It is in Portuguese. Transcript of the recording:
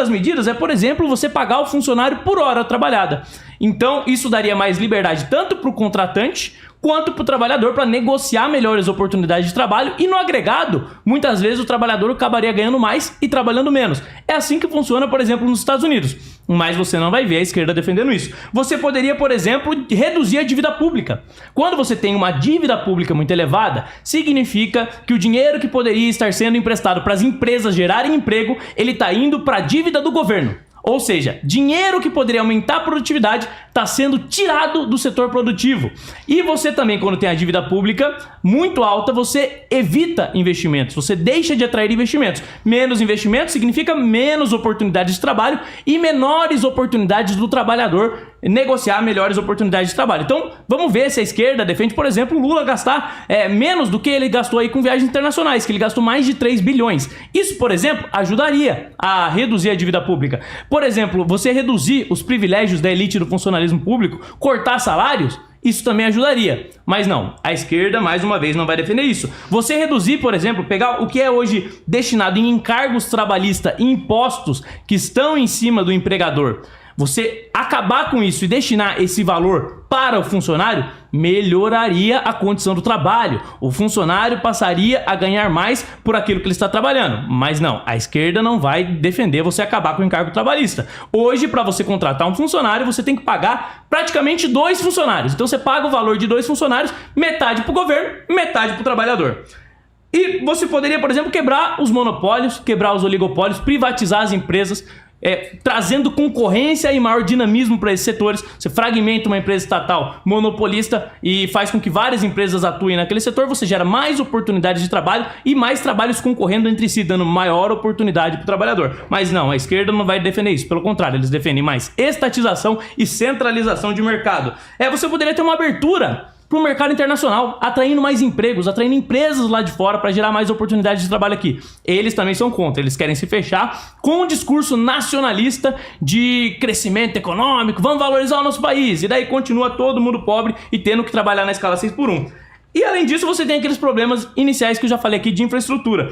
das medidas é, por exemplo, você pagar o funcionário por hora trabalhada. Então, isso daria mais liberdade tanto para o contratante quanto para o trabalhador para negociar melhores oportunidades de trabalho e, no agregado, muitas vezes o trabalhador acabaria ganhando mais e trabalhando menos. É assim que funciona, por exemplo, nos Estados Unidos. Mas você não vai ver a esquerda defendendo isso. Você poderia, por exemplo, reduzir a dívida pública. Quando você tem uma dívida pública muito elevada, significa que o dinheiro que poderia estar sendo emprestado para as empresas gerarem emprego, ele está indo para a dívida do governo. Ou seja, dinheiro que poderia aumentar a produtividade está sendo tirado do setor produtivo. E você também, quando tem a dívida pública muito alta, você evita investimentos, você deixa de atrair investimentos. Menos investimentos significa menos oportunidades de trabalho e menores oportunidades do trabalhador negociar melhores oportunidades de trabalho. Então, vamos ver se a esquerda defende, por exemplo, o Lula gastar menos do que ele gastou aí com viagens internacionais, que ele gastou mais de 3 bilhões. Isso, por exemplo, ajudaria a reduzir a dívida pública. Por exemplo, você reduzir os privilégios da elite do funcionalismo público, cortar salários, isso também ajudaria. Mas não, a esquerda, mais uma vez, não vai defender isso. Você reduzir, por exemplo, pegar o que é hoje destinado em encargos trabalhistas e impostos que estão em cima do empregador, você acabar com isso e destinar esse valor para o funcionário, melhoraria a condição do trabalho. O funcionário passaria a ganhar mais por aquilo que ele está trabalhando. Mas não, a esquerda não vai defender você acabar com o encargo trabalhista. Hoje, para você contratar um funcionário, você tem que pagar praticamente 2 funcionários. Então você paga o valor de 2 funcionários, metade para o governo, metade para o trabalhador. E você poderia, por exemplo, quebrar os monopólios, quebrar os oligopólios, privatizar as empresas, trazendo concorrência e maior dinamismo para esses setores. Você fragmenta uma empresa estatal monopolista e faz com que várias empresas atuem naquele setor, você gera mais oportunidades de trabalho e mais trabalhos concorrendo entre si, dando maior oportunidade para o trabalhador. Mas não, a esquerda não vai defender isso, pelo contrário, eles defendem mais estatização e centralização de mercado. Você poderia ter uma abertura para o mercado internacional, atraindo mais empregos, atraindo empresas lá de fora para gerar mais oportunidades de trabalho aqui. Eles também são contra, eles querem se fechar com um discurso nacionalista de crescimento econômico, vamos valorizar o nosso país, e daí continua todo mundo pobre e tendo que trabalhar na escala 6x1. E além disso, você tem aqueles problemas iniciais que eu já falei aqui de infraestrutura.